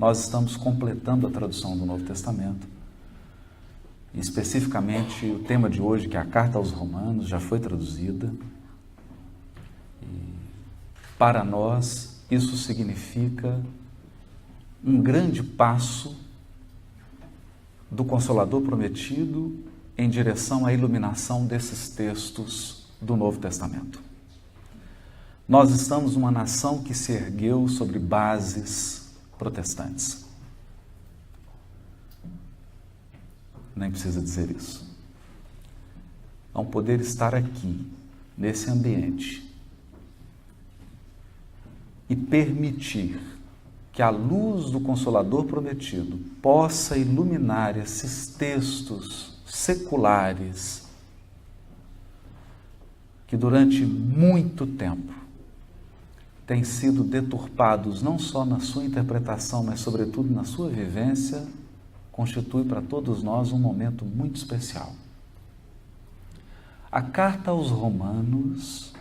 nós estamos completando a tradução do Novo Testamento. E, especificamente, o tema de hoje, que é a Carta aos Romanos, já foi traduzida. E, para nós, isso significa um grande passo do Consolador prometido em direção à iluminação desses textos do Novo Testamento. Nós estamos numa nação que se ergueu sobre bases protestantes. Nem precisa dizer isso. Ao poder estar aqui, nesse ambiente, e permitir que a luz do Consolador prometido possa iluminar esses textos seculares que durante muito tempo têm sido deturpados não só na sua interpretação, mas sobretudo na sua vivência, constitui para todos nós um momento muito especial. A Carta aos Romanos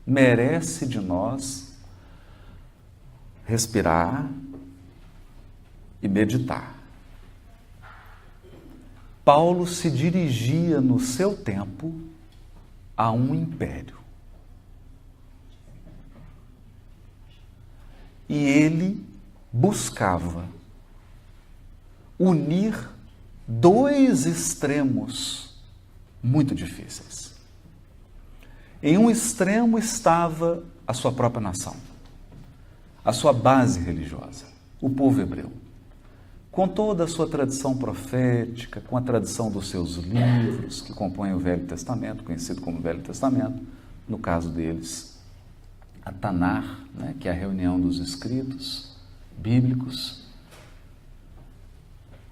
merece de nós respirar e meditar. Paulo se dirigia no seu tempo a um império. E ele buscava unir dois extremos muito difíceis. Em um extremo estava a sua própria nação, a sua base religiosa, o povo hebreu, com toda a sua tradição profética, com a tradição dos seus livros que compõem o Velho Testamento, conhecido como Velho Testamento, no caso deles, a Tanar, que é a reunião dos escritos bíblicos.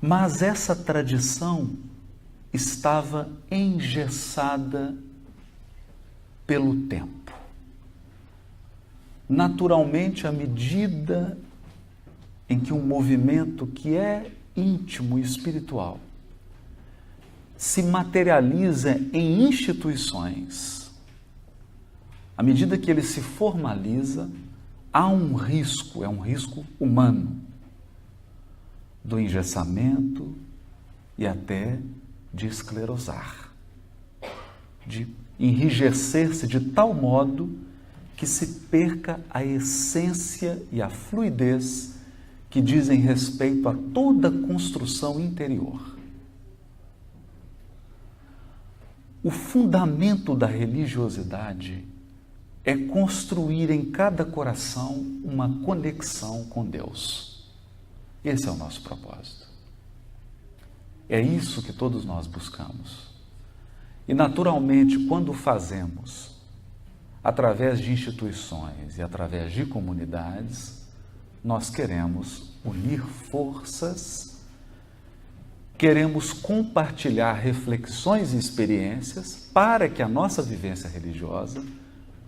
Mas essa tradição estava engessada pelo tempo. Naturalmente, à medida em que um movimento que é íntimo e espiritual se materializa em instituições, à medida que ele se formaliza, há um risco, é um risco humano, do engessamento e até de esclerosar, de enrijecer-se de tal modo que se perca a essência e a fluidez que dizem respeito a toda a construção interior. O fundamento da religiosidade é construir em cada coração uma conexão com Deus. Esse é o nosso propósito. É isso que todos nós buscamos. E, naturalmente, quando o fazemos através de instituições e através de comunidades, nós queremos unir forças, queremos compartilhar reflexões e experiências para que a nossa vivência religiosa,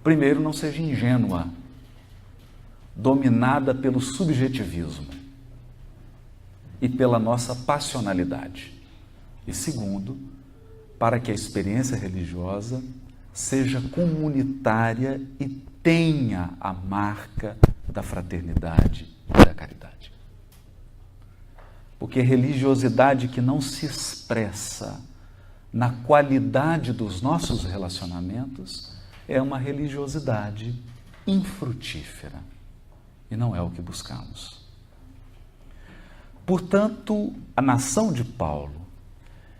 primeiro, não seja ingênua, dominada pelo subjetivismo e pela nossa passionalidade. E segundo, para que a experiência religiosa seja comunitária e tenha a marca da fraternidade e da caridade. Porque religiosidade que não se expressa na qualidade dos nossos relacionamentos é uma religiosidade infrutífera e não é o que buscamos. Portanto, a nação de Paulo,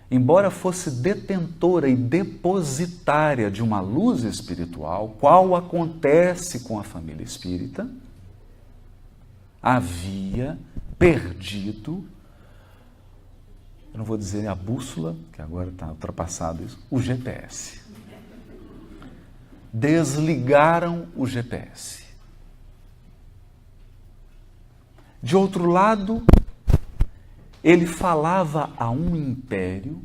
embora fosse detentora e depositária de uma luz espiritual, qual acontece com a família espírita, havia perdido, eu não vou dizer a bússola, que agora está ultrapassado isso, o GPS. Desligaram o GPS. De outro lado, ele falava a um império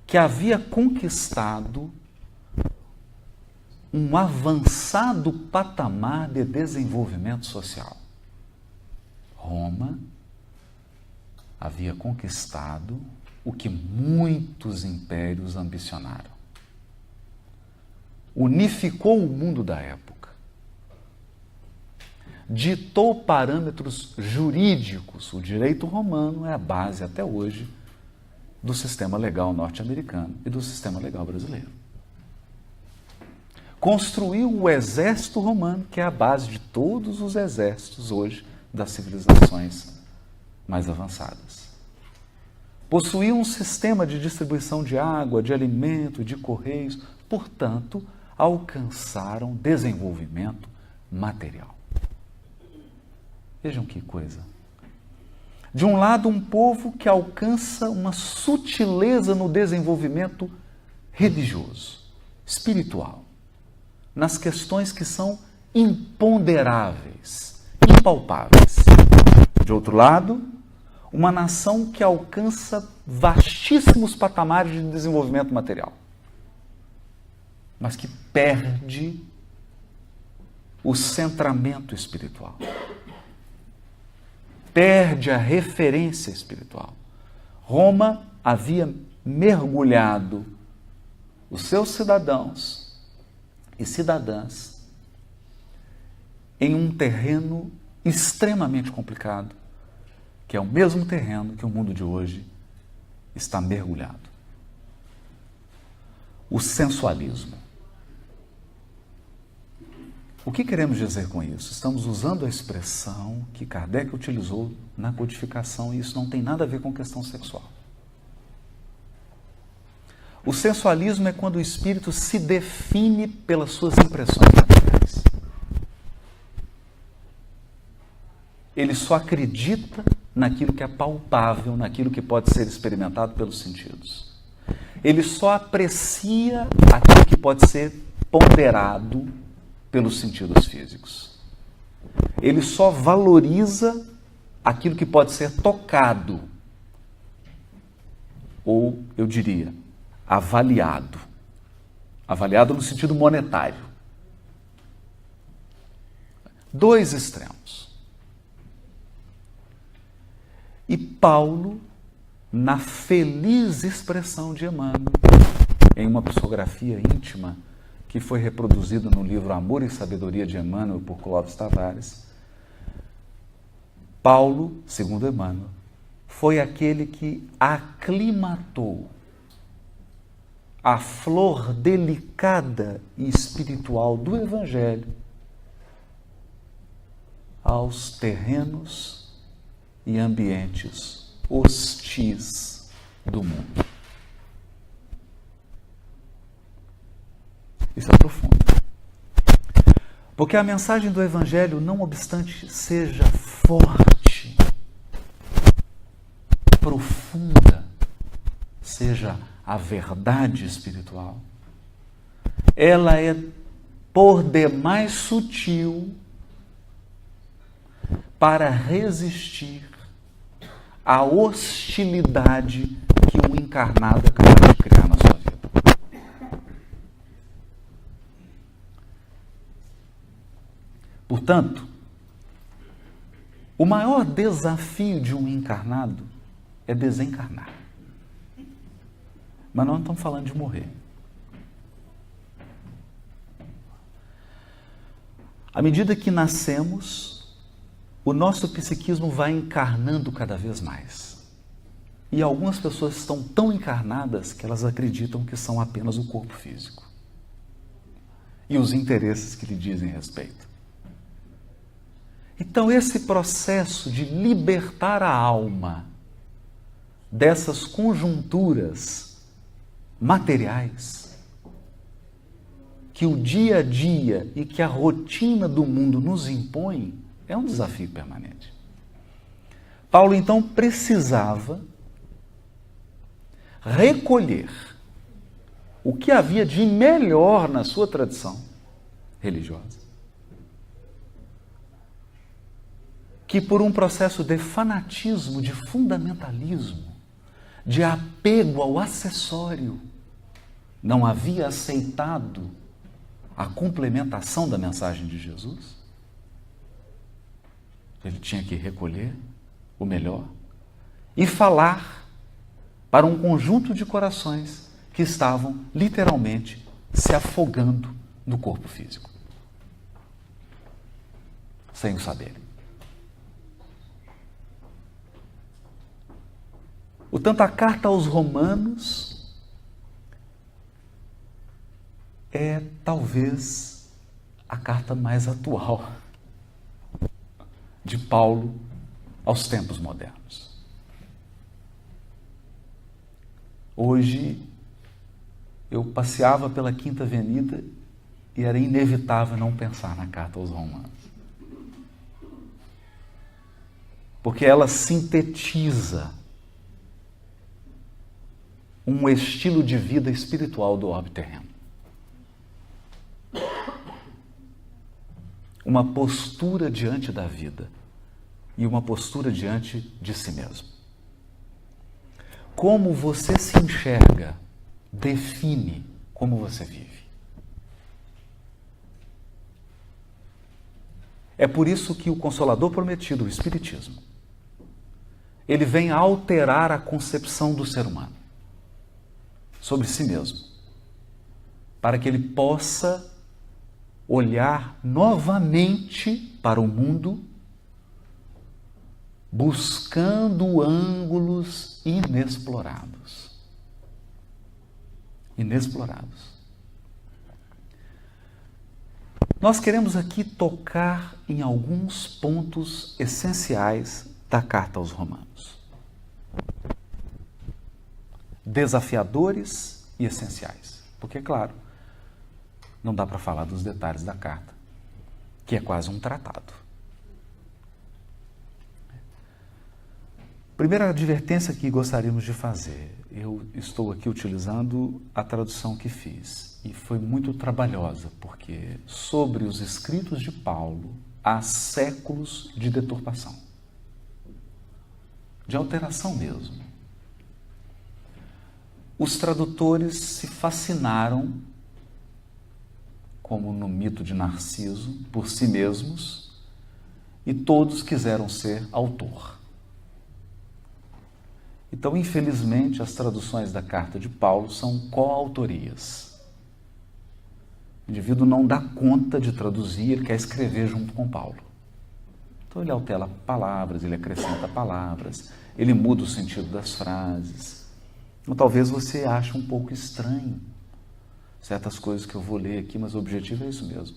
que havia conquistado um avançado patamar de desenvolvimento social. Roma havia conquistado o que muitos impérios ambicionaram. Unificou o mundo da época. ditou parâmetros jurídicos. O direito romano é a base até hoje do sistema legal norte-americano e do sistema legal brasileiro. Construiu o exército romano, que é a base de todos os exércitos hoje das civilizações mais avançadas. Possuía um sistema de distribuição de água, de alimento, de correios, portanto, alcançaram desenvolvimento material. Vejam que coisa. De um lado, um povo que alcança uma sutileza no desenvolvimento religioso, espiritual, nas questões que são imponderáveis, impalpáveis. De outro lado, uma nação que alcança vastíssimos patamares de desenvolvimento material, mas que perde o centramento espiritual, perde a referência espiritual. Roma havia mergulhado os seus cidadãos e cidadãs em um terreno extremamente complicado, que é o mesmo terreno que o mundo de hoje está mergulhado. O sensualismo. O que queremos dizer com isso? Estamos usando a expressão que Kardec utilizou na codificação, e isso não tem nada a ver com questão sexual. O sensualismo é quando o espírito se define pelas suas impressões materiais. Ele só acredita naquilo que é palpável, naquilo que pode ser experimentado pelos sentidos. Ele só aprecia aquilo que pode ser ponderado pelos sentidos físicos. Ele só valoriza aquilo que pode ser tocado, ou, eu diria, avaliado. Avaliado no sentido monetário. Dois extremos. E Paulo, na feliz expressão de Emmanuel, em uma psicografia íntima, que foi reproduzida no livro Amor e Sabedoria de Emmanuel, por Clóvis Tavares, Paulo, segundo Emmanuel, foi aquele que aclimatou a flor delicada e espiritual do Evangelho aos terrenos e ambientes hostis do mundo. Isso é profundo. Porque a mensagem do Evangelho, não obstante seja forte, profunda, seja a verdade espiritual, ela é por demais sutil para resistir à hostilidade que o encarnado é capaz de criar na sua vida. Portanto, o maior desafio de um encarnado é desencarnar. Mas nós não estamos falando de morrer. À medida que nascemos, o nosso psiquismo vai encarnando cada vez mais. E algumas pessoas estão tão encarnadas que elas acreditam que são apenas o corpo físico e os interesses que lhe dizem respeito. Então, esse processo de libertar a alma dessas conjunturas materiais que o dia a dia e que a rotina do mundo nos impõe, é um desafio permanente. Paulo, então, precisava recolher o que havia de melhor na sua tradição religiosa, que por um processo de fanatismo, de fundamentalismo, de apego ao acessório, não havia aceitado a complementação da mensagem de Jesus. Ele tinha que recolher o melhor e falar para um conjunto de corações que estavam literalmente se afogando no corpo físico. sem o saberem. Portanto, a carta aos Romanos é talvez a carta mais atual de Paulo aos tempos modernos. Hoje, eu passeava pela Quinta Avenida e era inevitável não pensar na carta aos Romanos. Porque ela sintetiza um estilo de vida espiritual do orbe terreno. Uma postura diante da vida e uma postura diante de si mesmo. Como você se enxerga define como você vive. É por isso que o Consolador Prometido, o Espiritismo, ele vem alterar a concepção do ser humano sobre si mesmo, para que ele possa olhar novamente para o mundo, buscando ângulos inexplorados. Inexplorados. Nós queremos aqui tocar em alguns pontos essenciais da carta aos Romanos. Desafiadores e essenciais. Porque, claro, não dá para falar dos detalhes da carta, que é quase um tratado. Primeira advertência que gostaríamos de fazer. Eu estou aqui utilizando a tradução que fiz e foi muito trabalhosa, porque sobre os escritos de Paulo há séculos de deturpação, de alteração mesmo. Os tradutores se fascinaram, como no mito de Narciso, por si mesmos, e todos quiseram ser autor. Então, infelizmente, as traduções da carta de Paulo são coautorias. O indivíduo não dá conta de traduzir, ele quer escrever junto com Paulo. Então, ele altera palavras, ele acrescenta palavras, ele muda o sentido das frases. Então, talvez você ache um pouco estranho certas coisas que eu vou ler aqui, mas o objetivo é isso mesmo.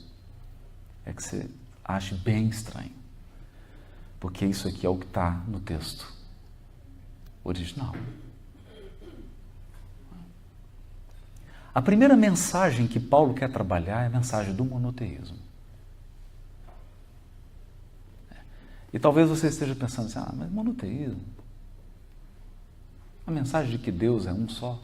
É que você ache bem estranho. Porque isso aqui é o que está no texto original. A primeira mensagem que Paulo quer trabalhar é a mensagem do monoteísmo. E talvez você esteja pensando assim, mas monoteísmo? A mensagem de que Deus é um só?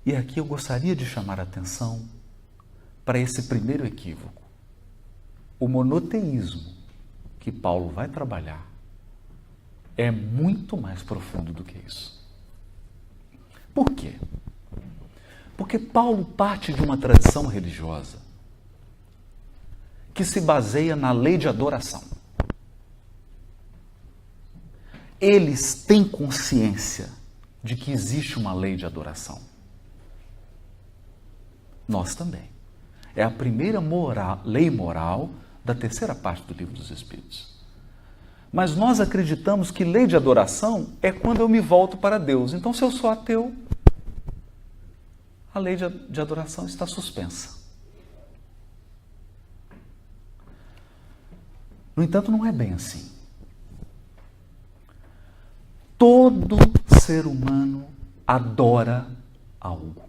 E aqui eu gostaria de chamar a atenção para esse primeiro equívoco. O monoteísmo que Paulo vai trabalhar é muito mais profundo do que isso. Por quê? Porque Paulo parte de uma tradição religiosa que se baseia na lei de adoração. Eles têm consciência de que existe uma lei de adoração. Nós também. É a primeira lei moral da terceira parte do Livro dos Espíritos. Mas nós acreditamos que lei de adoração é quando eu me volto para Deus. Então, se eu sou ateu, a lei de adoração está suspensa. No entanto, não é bem assim. Todo ser humano adora algo.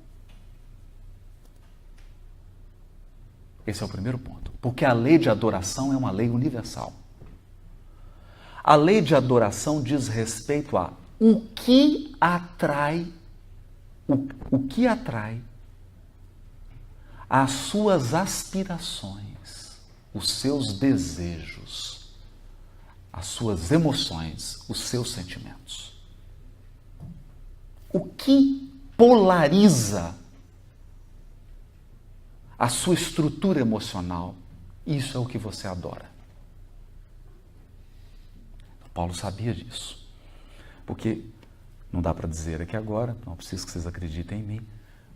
Esse é o primeiro ponto. Porque a lei de adoração é uma lei universal. A lei de adoração diz respeito a o que atrai as suas aspirações, os seus desejos, as suas emoções, os seus sentimentos. O que polariza a sua estrutura emocional, isso é o que você adora. Paulo sabia disso, porque não dá para dizer aqui agora, não preciso que vocês acreditem em mim,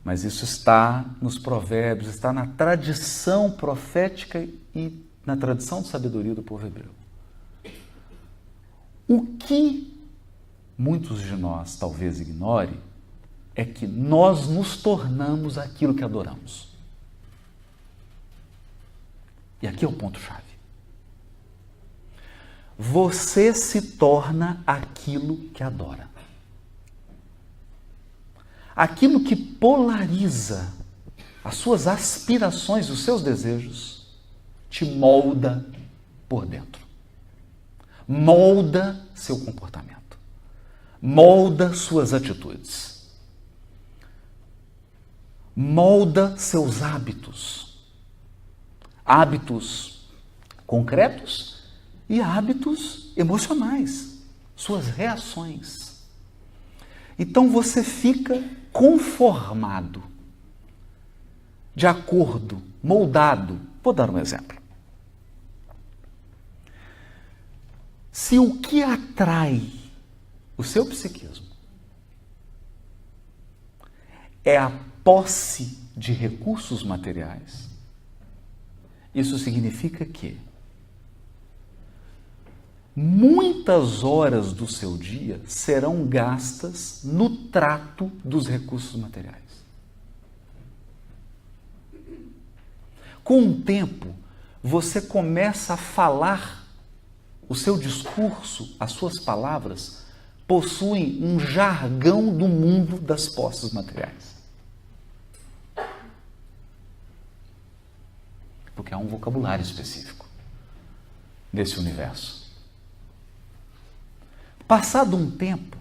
Mas isso está nos provérbios, está na tradição profética e na tradição de sabedoria do povo hebreu. O que muitos de nós talvez ignorem é que nós nos tornamos aquilo que adoramos. E aqui é o ponto-chave. Você se torna aquilo que adora. Aquilo que polariza as suas aspirações, os seus desejos, te molda por dentro. Molda seu comportamento. Molda suas atitudes. Molda seus hábitos. Hábitos concretos e hábitos emocionais, suas reações. Então você fica conformado, de acordo, moldado. Vou dar um exemplo. Se o que atrai o seu psiquismo é a posse de recursos materiais, isso significa que muitas horas do seu dia serão gastas no trato dos recursos materiais. Com o tempo, você começa a falar, o seu discurso, as suas palavras, possuem um jargão do mundo das posses materiais. Porque há um vocabulário específico nesse universo. Passado um tempo,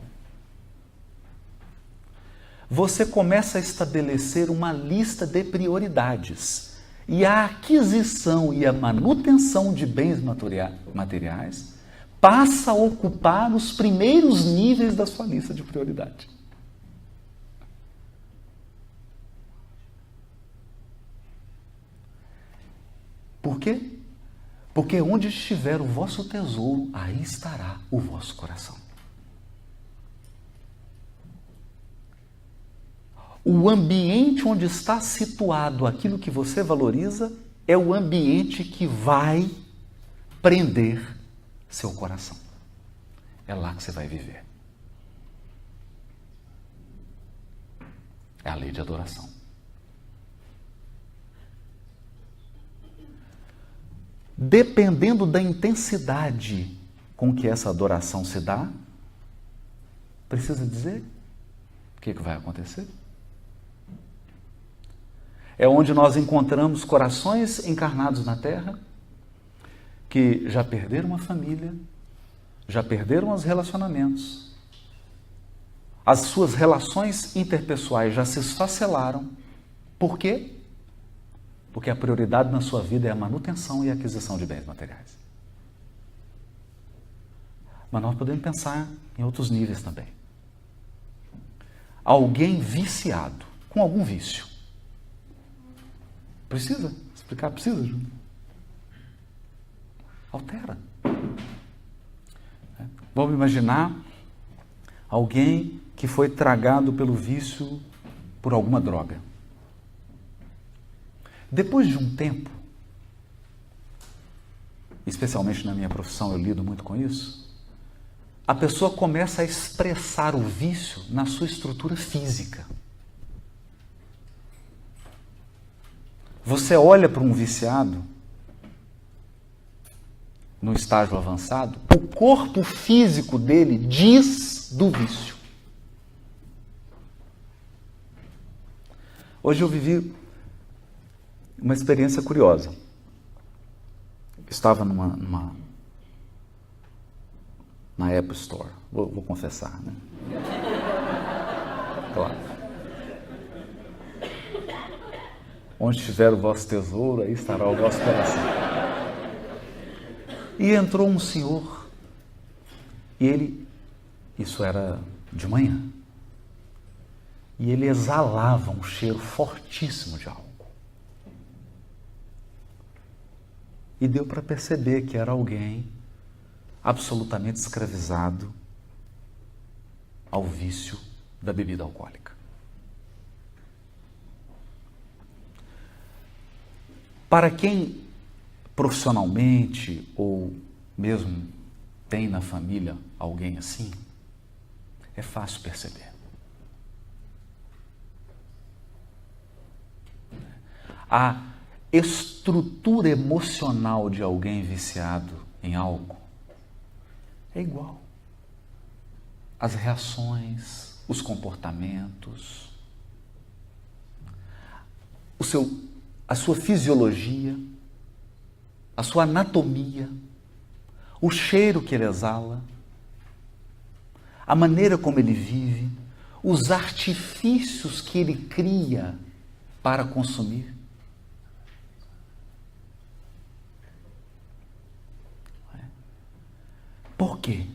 você começa a estabelecer uma lista de prioridades e a aquisição e a manutenção de bens materiais passa a ocupar os primeiros níveis da sua lista de prioridade. Por quê? Porque onde estiver o vosso tesouro, aí estará o vosso coração. O ambiente onde está situado aquilo que você valoriza é o ambiente que vai prender seu coração. É lá que você vai viver. É a lei de adoração. Dependendo da intensidade com que essa adoração se dá, precisa dizer o que vai acontecer? É onde nós encontramos corações encarnados na Terra que já perderam a família, já perderam os relacionamentos, as suas relações interpessoais já se esfacelaram. Por quê? Porque a prioridade na sua vida é a manutenção e a aquisição de bens materiais. Mas nós podemos pensar em outros níveis também. Alguém viciado, com algum vício. Precisa explicar? Precisa, Júnior? Altera. Vamos imaginar alguém que foi tragado pelo vício por alguma droga. Depois de um tempo, especialmente na minha profissão, eu lido muito com isso, a pessoa começa a expressar o vício na sua estrutura física. Você olha para um viciado, no estágio avançado, o corpo físico dele diz do vício. Hoje eu vivi uma experiência curiosa. Estava na Apple Store, vou confessar, né? Claro. Onde estiver o vosso tesouro, aí estará o vosso coração. E entrou um senhor, e isso era de manhã, e ele exalava um cheiro fortíssimo de álcool. E deu para perceber que era alguém absolutamente escravizado ao vício da bebida alcoólica. Para quem profissionalmente ou mesmo tem na família alguém assim, é fácil perceber. A estrutura emocional de alguém viciado em álcool é igual. As reações, os comportamentos, a sua fisiologia, a sua anatomia, o cheiro que ele exala, a maneira como ele vive, os artifícios que ele cria para consumir. Por quê?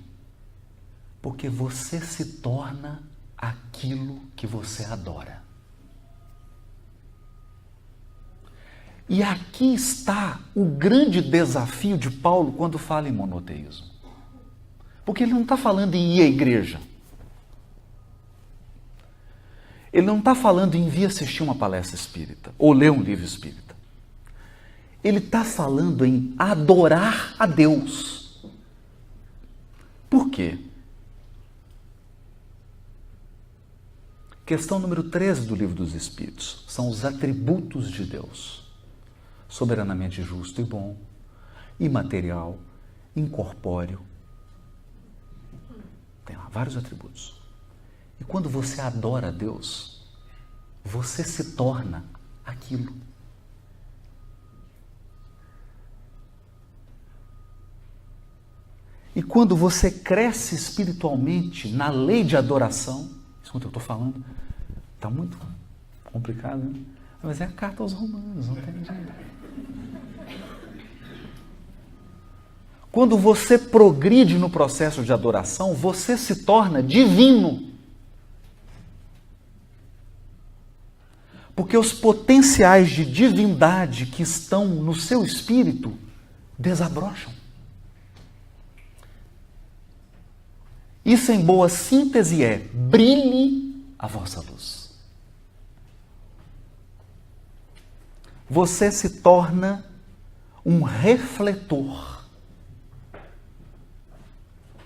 Porque você se torna aquilo que você adora. E aqui está o grande desafio de Paulo quando fala em monoteísmo. Porque ele não está falando em ir à igreja. Ele não está falando em vir assistir uma palestra espírita ou ler um livro espírita. Ele está falando em adorar a Deus. Por quê? Questão número 13 do Livro dos Espíritos são os atributos de Deus. Soberanamente justo e bom, imaterial, incorpóreo. Tem lá vários atributos. E quando você adora a Deus, você se torna aquilo. E quando você cresce espiritualmente na lei de adoração, isso que eu estou falando, está muito complicado, né? Mas é a carta aos Romanos, não tem jeito. Quando você progride no processo de adoração, você se torna divino. Porque os potenciais de divindade que estão no seu espírito desabrocham. Isso, em boa síntese, é: brilhe a vossa luz. Você se torna um refletor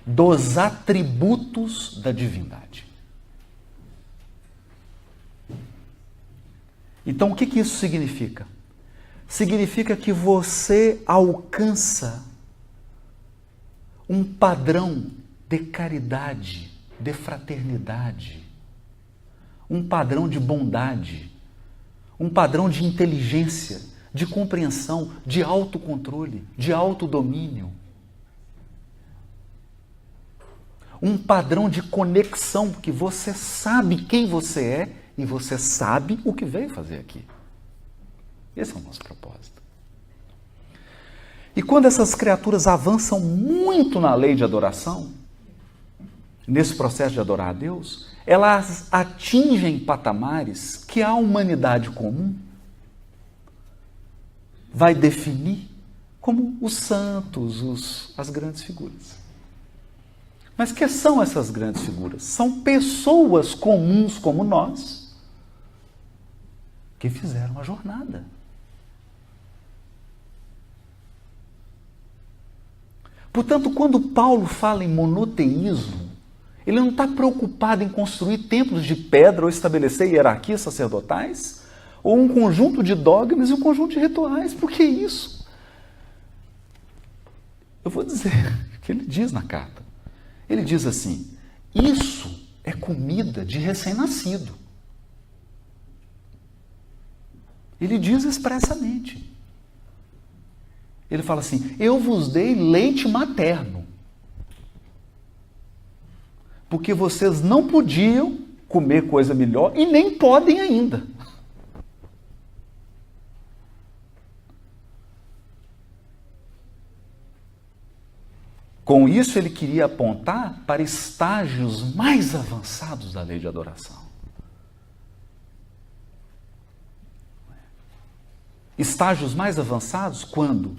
dos atributos da divindade. Então, o que isso significa? Significa que você alcança um padrão de caridade, de fraternidade, um padrão de bondade, um padrão de inteligência, de compreensão, de autocontrole, de autodomínio. Um padrão de conexão, porque você sabe quem você é e você sabe o que veio fazer aqui. Esse é o nosso propósito. E quando essas criaturas avançam muito na lei de adoração, nesse processo de adorar a Deus, elas atingem patamares que a humanidade comum vai definir como os santos, as grandes figuras. Mas que são essas grandes figuras? São pessoas comuns como nós que fizeram a jornada. Portanto, quando Paulo fala em monoteísmo, ele não está preocupado em construir templos de pedra ou estabelecer hierarquias sacerdotais, ou um conjunto de dogmas e um conjunto de rituais. Por que isso? Eu vou dizer o que ele diz na carta. Ele diz assim: isso é comida de recém-nascido. Ele diz expressamente. Ele fala assim: eu vos dei leite materno, porque vocês não podiam comer coisa melhor e nem podem ainda. Com isso, ele queria apontar para estágios mais avançados da lei de adoração. Estágios mais avançados quando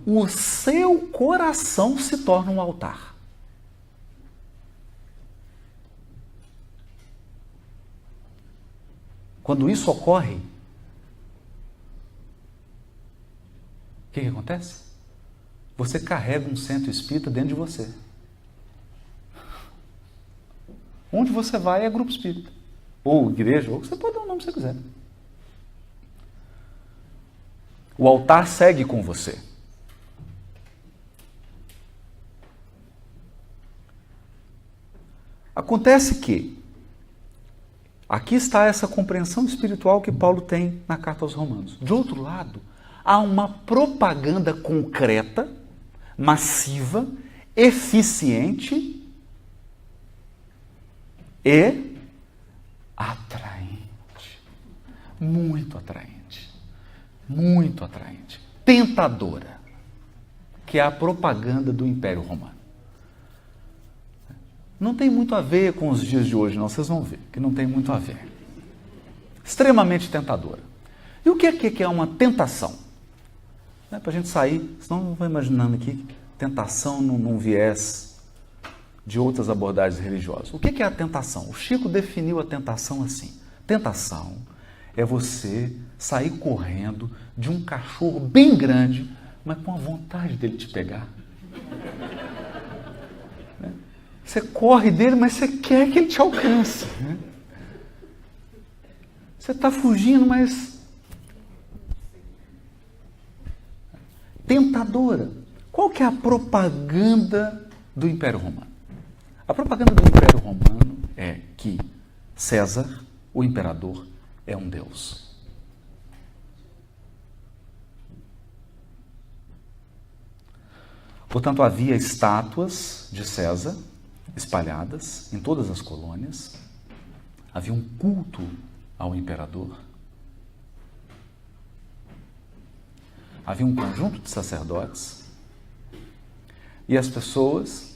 o seu coração se torna um altar. Quando isso ocorre, que acontece? Você carrega um centro espírita dentro de você. Onde você vai é grupo espírita, ou igreja, ou você pode dar o nome que você quiser. O altar segue com você. Acontece que aqui está essa compreensão espiritual que Paulo tem na carta aos Romanos. De outro lado, há uma propaganda concreta, massiva, eficiente e atraente. Muito atraente. Muito atraente. Tentadora. Que é a propaganda do Império Romano. Não tem muito a ver com os dias de hoje, não. Vocês vão ver que não tem muito a ver. Extremamente tentadora. E o que é uma tentação? Para a gente sair, senão eu vou imaginando aqui, tentação num viés de outras abordagens religiosas. O que é a tentação? O Chico definiu a tentação assim. Tentação é você sair correndo de um cachorro bem grande, mas com a vontade dele te pegar. Você corre dele, mas você quer que ele te alcance. Você está fugindo, mas... Tentadora. Qual que é a propaganda do Império Romano? A propaganda do Império Romano é que César, o imperador, é um deus. Portanto, havia estátuas de César espalhadas em todas as colônias. Havia um culto ao imperador. Havia um conjunto de sacerdotes. E as pessoas,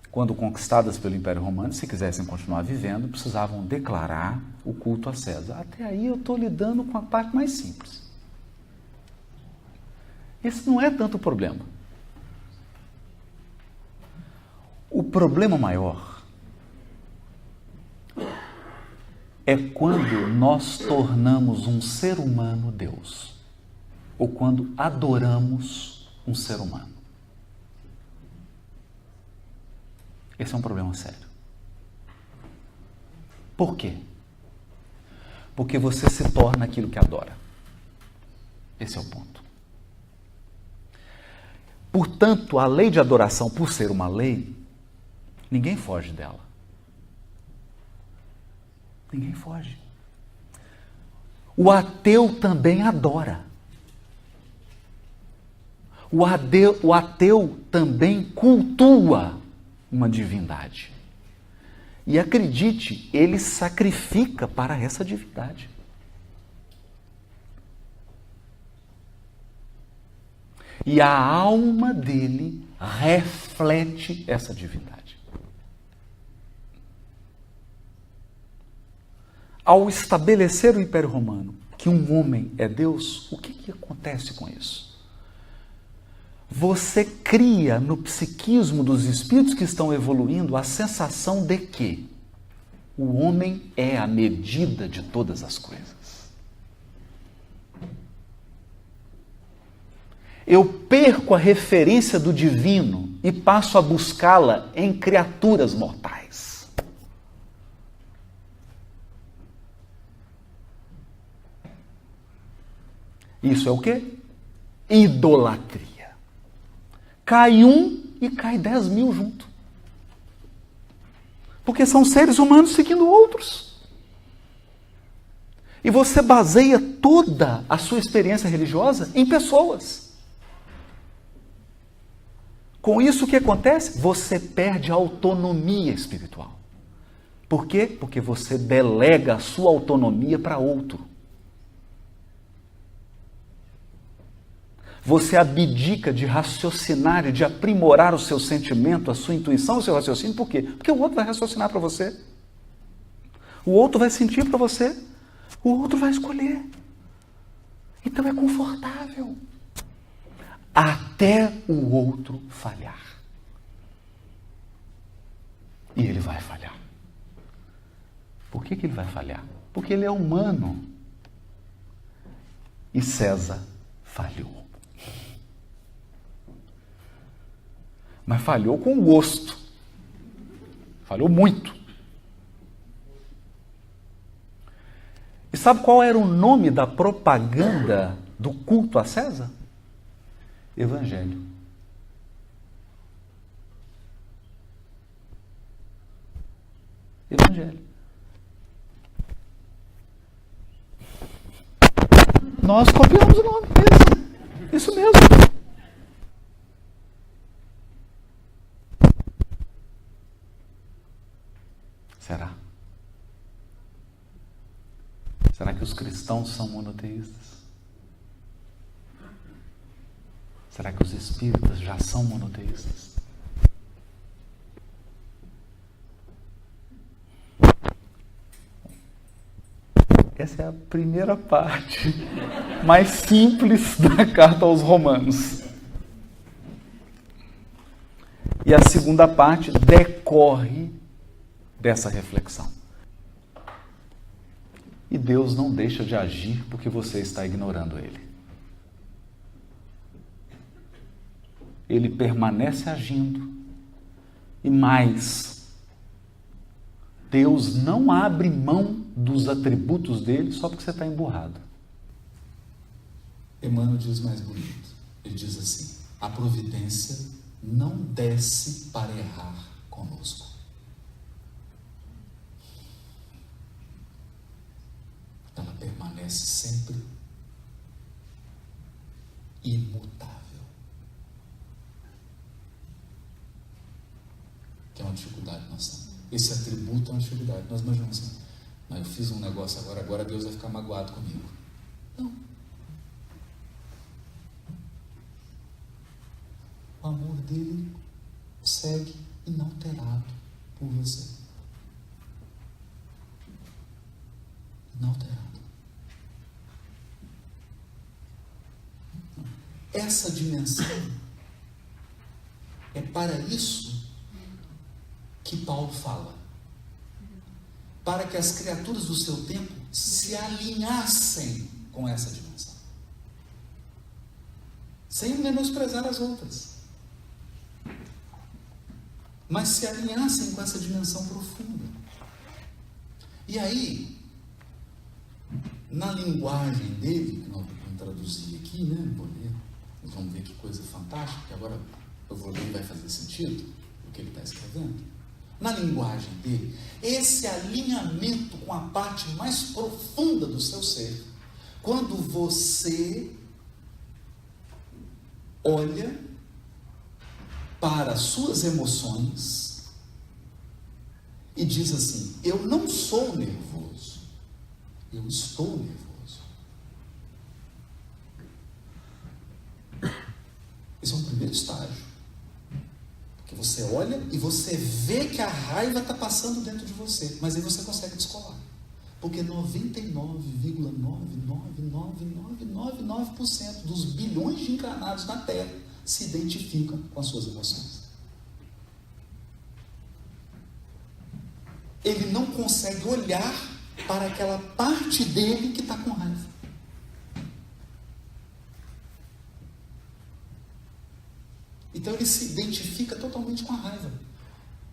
quando conquistadas pelo Império Romano, se quisessem continuar vivendo, precisavam declarar o culto a César. Até aí eu estou lidando com a parte mais simples. Esse não é tanto o problema. O problema maior é quando nós tornamos um ser humano Deus, ou quando adoramos um ser humano. Esse é um problema sério. Por quê? Porque você se torna aquilo que adora. Esse é o ponto. Portanto, a lei de adoração, por ser uma lei, ninguém foge dela. Ninguém foge. O ateu também adora. O ateu também cultua uma divindade. E acredite, ele sacrifica para essa divindade. E a alma dele reflete essa divindade. Ao estabelecer o Império Romano que um homem é Deus, o que acontece com isso? Você cria no psiquismo dos espíritos que estão evoluindo a sensação de que o homem é a medida de todas as coisas. Eu perco a referência do divino e passo a buscá-la em criaturas mortais. Isso é o quê? Idolatria. Cai um e cai 10.000 junto. Porque são seres humanos seguindo outros. E você baseia toda a sua experiência religiosa em pessoas. Com isso, o que acontece? Você perde a autonomia espiritual. Por quê? Porque você delega a sua autonomia para outro. Você abdica de raciocinar e de aprimorar o seu sentimento, a sua intuição, o seu raciocínio. Por quê? Porque o outro vai raciocinar para você. O outro vai sentir para você. O outro vai escolher. Então é confortável. Até o outro falhar. E ele vai falhar. Por que ele vai falhar? Porque ele é humano. E César falhou. mas falhou com gosto. Falhou muito. E sabe qual era o nome da propaganda do culto a César? Evangelho. Evangelho. Nós copiamos o nome, isso mesmo. Será? Será que os cristãos são monoteístas? Será que os espíritas já são monoteístas? Essa é a primeira parte mais simples da carta aos Romanos. E a segunda parte decorre dessa reflexão. E Deus não deixa de agir porque você está ignorando Ele. Ele permanece agindo. E mais, Deus não abre mão dos atributos dele só porque você está emburrado. Emmanuel diz mais bonito. Ele diz assim: a providência não desce para errar conosco. Ela permanece sempre imutável. Que é uma dificuldade nossa. Esse atributo é uma dificuldade. Nós imaginamos assim: mas eu fiz um negócio agora Deus vai ficar magoado comigo. Não. O amor dele segue inalterado por você. Inalterado. Essa dimensão é para isso que Paulo fala. Para que as criaturas do seu tempo se alinhassem com essa dimensão. Sem menosprezar as outras. Mas se alinhassem com essa dimensão profunda. E aí, na linguagem dele, que nós vamos traduzir aqui, né? Vamos ver que coisa fantástica, que agora eu vou ler e vai fazer sentido o que ele está escrevendo. Na linguagem dele, esse alinhamento com a parte mais profunda do seu ser, quando você olha para as suas emoções e diz assim: eu não sou nervoso, eu estou nervoso. Esse é um primeiro estágio. Porque você olha e você vê que a raiva está passando dentro de você, mas aí você consegue descolar. Porque 99,99999% dos bilhões de encarnados na Terra se identificam com as suas emoções. Ele não consegue olhar para aquela parte dele que está com raiva. Então ele se identifica totalmente com a raiva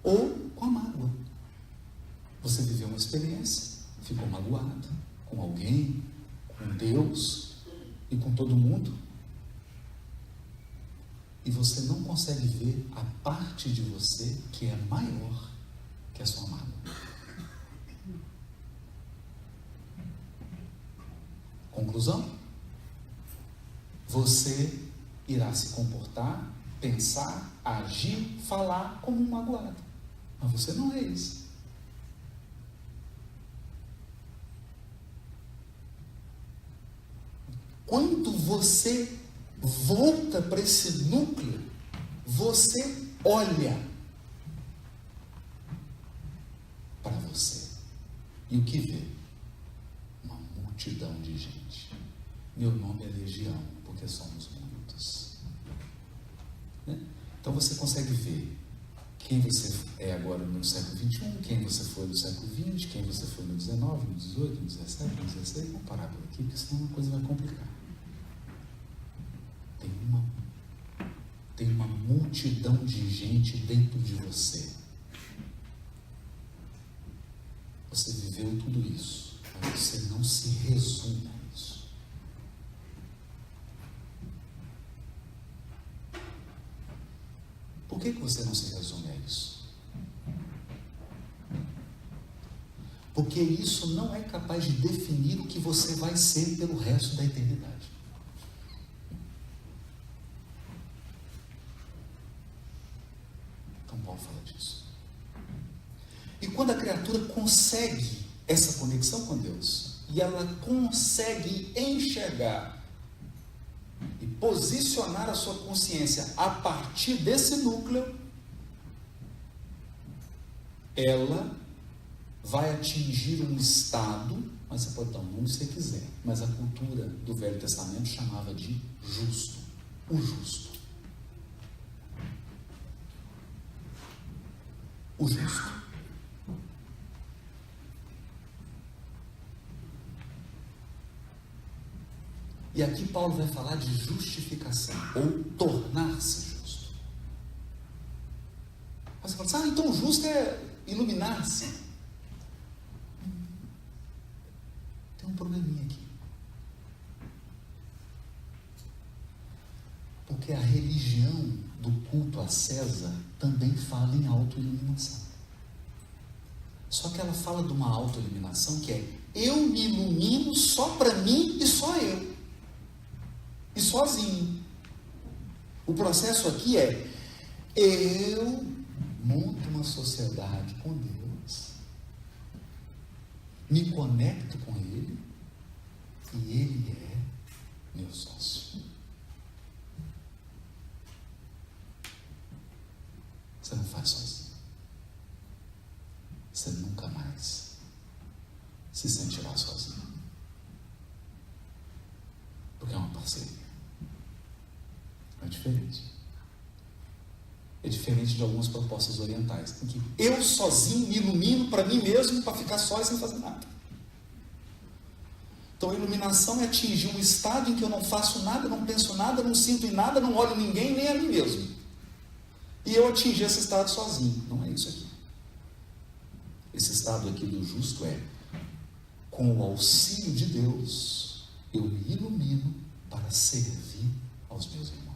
ou com a mágoa. Você viveu uma experiência, ficou magoado com alguém, com Deus e com todo mundo, e você não consegue ver a parte de você que é maior que a sua mágoa. Conclusão: você irá se comportar, pensar, agir, falar como um magoado. Mas você não é isso. Quando você volta para esse núcleo, você olha para você. E o que vê? Uma multidão de gente. Meu nome é Legião, porque somos muitos. Então você consegue ver quem você é agora no século XXI, quem você foi no século XX, quem você foi no XIX, no XVIII, no XVII, no XVI. Vamos parar por aqui, porque senão a coisa vai complicar. Tem uma multidão de gente dentro de você. Você viveu tudo isso, mas você não se resume a isso. Por que você não se resume a isso? Porque isso não é capaz de definir o que você vai ser pelo resto da eternidade. Então Paulo fala disso. E quando a criatura consegue essa conexão com Deus, e ela consegue enxergar e posicionar a sua consciência a partir desse núcleo, ela vai atingir um estado, mas você pode dar o nome se você quiser, mas a cultura do Velho Testamento chamava de justo, o justo. O justo. E aqui Paulo vai falar de justificação, ou tornar-se justo. Aí você fala assim, então o justo é iluminar-se. Tem um probleminha aqui. Porque a religião do culto a César também fala em autoiluminação. Só que ela fala de uma autoiluminação que é: eu me ilumino só para mim e só eu. E sozinho. O processo aqui é: eu monto uma sociedade com Deus, me conecto com Ele, e Ele é meu sócio. Você não faz sozinho. Você nunca mais se sentirá sozinho. Porque é uma parceria. É diferente. É diferente de algumas propostas orientais, em que eu sozinho me ilumino para mim mesmo, para ficar só e sem fazer nada. Então a iluminação é atingir um estado em que eu não faço nada, não penso nada, não sinto em nada, não olho ninguém, nem a mim mesmo. E eu atingir esse estado sozinho. Não é isso aqui. Esse estado aqui do justo é: com o auxílio de Deus, eu me ilumino para servir aos meus irmãos.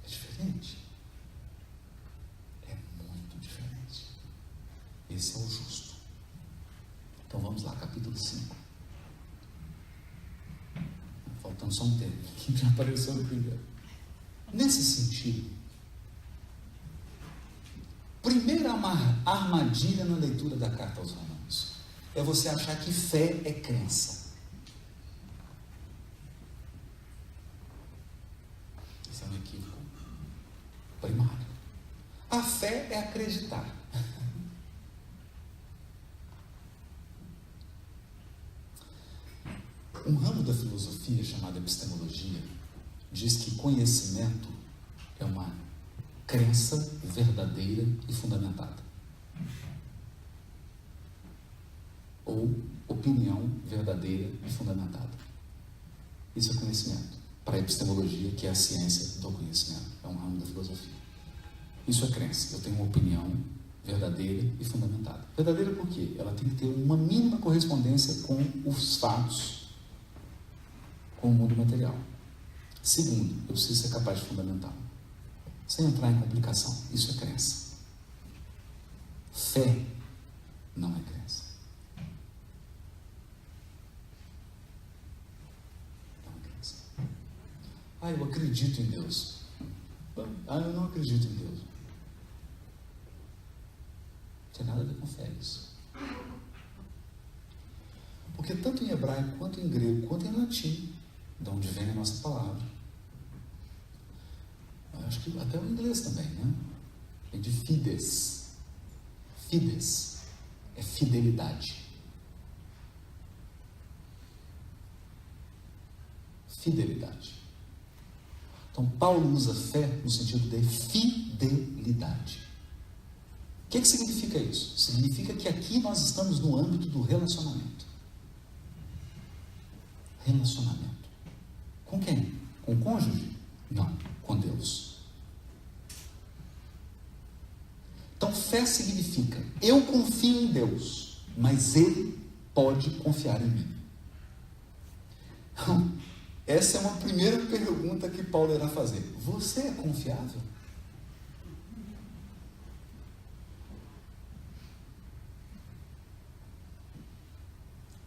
É diferente. É muito diferente. Esse é o justo. Então vamos lá, capítulo 5. Faltando só um termo que já apareceu no primeiro. Nesse sentido, primeira armadilha na leitura da carta aos Romanos é você achar que fé é crença. Esse é um equívoco primário. A fé é acreditar. Um ramo da filosofia chamado epistemologia diz que conhecimento é uma crença verdadeira e fundamentada. Ou opinião verdadeira e fundamentada. Isso é conhecimento. Para a epistemologia, que é a ciência do conhecimento. É um ramo da filosofia. Isso é crença. Eu tenho uma opinião verdadeira e fundamentada. Verdadeira por quê? Ela tem que ter uma mínima correspondência com os fatos, com o mundo material. Segundo, eu preciso ser capaz de fundamentar. Sem entrar em complicação. Isso é crença. Fé não é crença. Não é crença. Eu acredito em Deus. Eu não acredito em Deus. Não tem nada a ver com fé isso. Porque tanto em hebraico, quanto em grego, quanto em latim, de onde vem a nossa palavra, acho que até o inglês também, né? É de fides. Fides é fidelidade. Fidelidade. Então Paulo usa fé no sentido de fidelidade. O que significa isso? Significa que aqui nós estamos no âmbito do relacionamento. Relacionamento. Com quem? Com o cônjuge? Não. fé significa: eu confio em Deus, mas Ele pode confiar em mim. Então, essa é uma primeira pergunta que Paulo irá fazer. Você é confiável?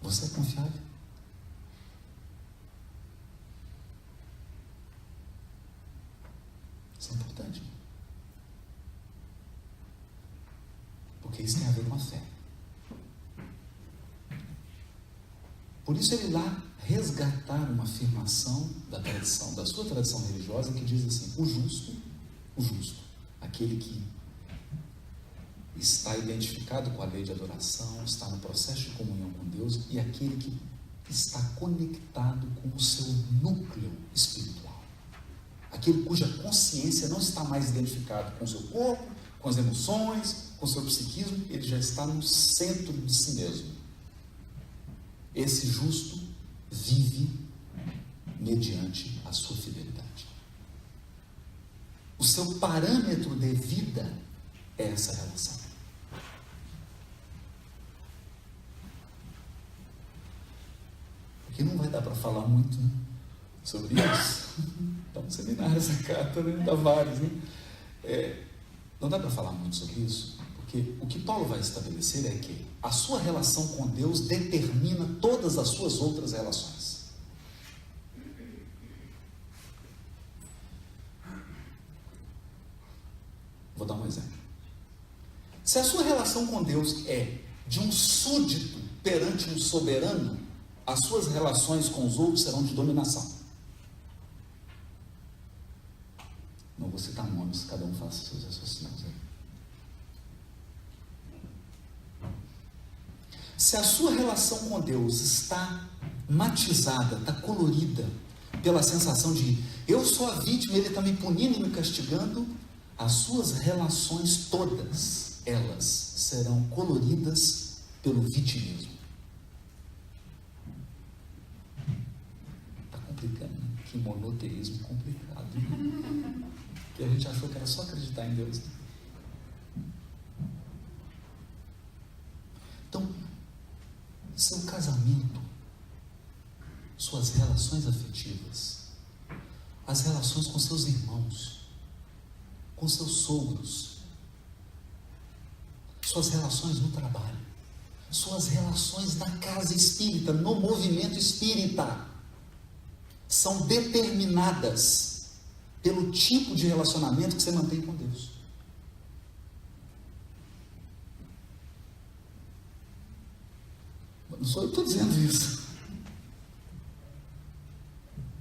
Você é confiável? Isso é importante. Porque isso tem a ver com a fé. Por isso ele lá resgatar uma afirmação da tradição, da sua tradição religiosa, que diz assim: o justo, aquele que está identificado com a lei de adoração, está no processo de comunhão com Deus, e aquele que está conectado com o seu núcleo espiritual, aquele cuja consciência não está mais identificado com o seu corpo, com as emoções, com o seu psiquismo, ele já está no centro de si mesmo. Esse justo vive mediante a sua fidelidade. O seu parâmetro de vida é essa relação. Porque não vai dar para falar muito, né, sobre isso. Dá um seminário essa carta, né? Dá vários, né? Não dá para falar muito sobre isso, porque o que Paulo vai estabelecer é que a sua relação com Deus determina todas as suas outras relações. Vou dar um exemplo. Se a sua relação com Deus é de um súdito perante um soberano, as suas relações com os outros serão de dominação. Não vou citar nomes, cada um faça seus raciocínios aí. Se a sua relação com Deus está matizada, está colorida pela sensação de eu sou a vítima, Ele está me punindo e me castigando, as suas relações todas, elas serão coloridas pelo vitimismo. Está complicando, né? Que monoteísmo complicado, né? Que a gente achou que era só acreditar em Deus, né? Então, seu casamento, suas relações afetivas, as relações com seus irmãos, com seus sogros, suas relações no trabalho, suas relações na casa espírita, no movimento espírita, são determinadas pelo tipo de relacionamento que você mantém com Deus. Não sou eu que estou dizendo isso.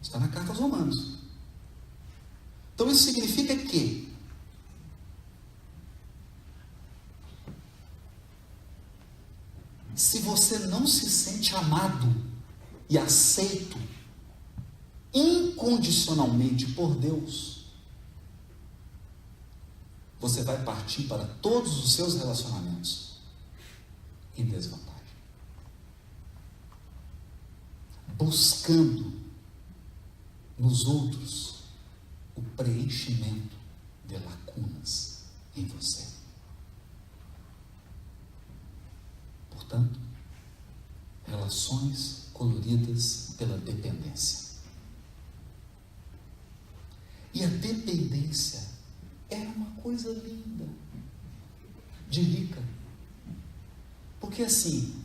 Está na carta aos Romanos. Então isso significa que se você não se sente amado e aceito incondicionalmente por Deus, você vai partir para todos os seus relacionamentos em desvantagem, buscando nos outros o preenchimento de lacunas em você. Portanto, relações coloridas pela dependência. E a dependência é uma coisa linda, de rica. Porque assim,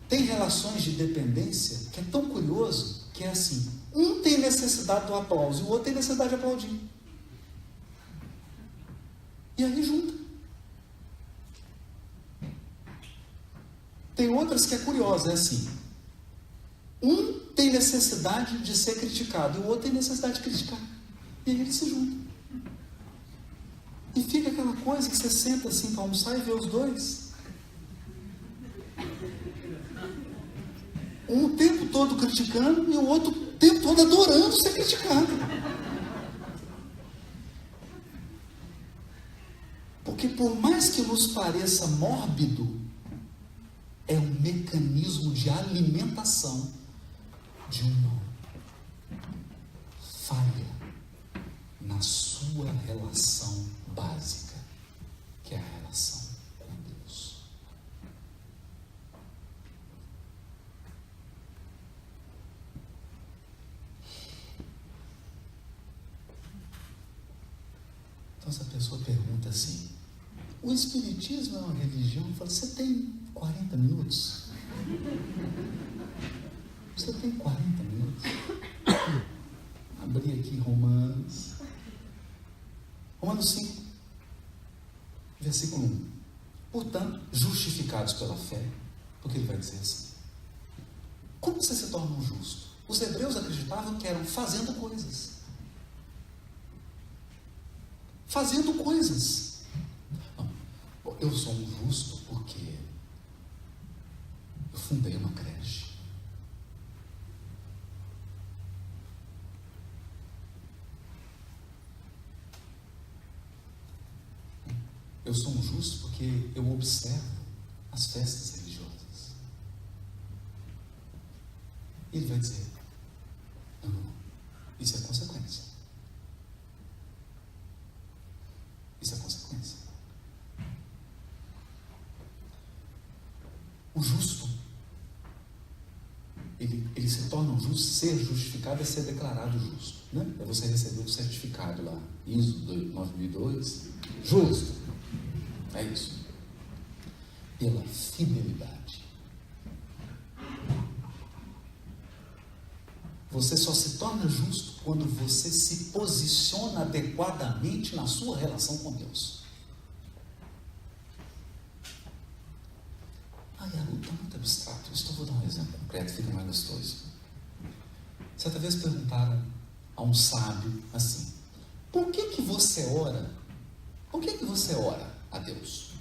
tem relações de dependência que é tão curioso, que é assim, um tem necessidade do aplauso e o outro tem necessidade de aplaudir. E aí junta. Tem outras que é curiosa, é assim, um tem necessidade de ser criticado e o outro tem necessidade de criticar. E aí eles se juntam. E fica aquela coisa que você senta assim para almoçar e vê os dois. Um o tempo todo criticando e o outro o tempo todo adorando ser criticado. Porque por mais que nos pareça mórbido, é um mecanismo de alimentação de uma falha na sua relação básica, que é a relação Então essa pessoa pergunta assim, o Espiritismo é uma religião? Eu falo, você tem 40 minutos? Você tem 40 minutos? Abri aqui Romanos 5, versículo 1. Portanto, justificados pela fé, porque ele vai dizer assim, como você se torna um justo? Os hebreus acreditavam que eram fazendo coisas. Fazendo coisas. Não, eu sou um justo porque eu fundei uma creche. Eu sou um justo porque eu observo as festas religiosas. Ele vai dizer, não, isso é consequência. Isso é consequência. O justo, ele se torna um justo, ser justificado é ser declarado justo, né? É você receber o certificado lá, ISO 9002, justo. É isso. Pela fidelidade. Você só se torna justo quando você se posiciona adequadamente na sua relação com Deus. Haroldo, está muito abstrato. Isso eu vou dar um exemplo concreto, fica mais gostoso. Certa vez perguntaram a um sábio assim, por que você ora? Por que você ora a Deus?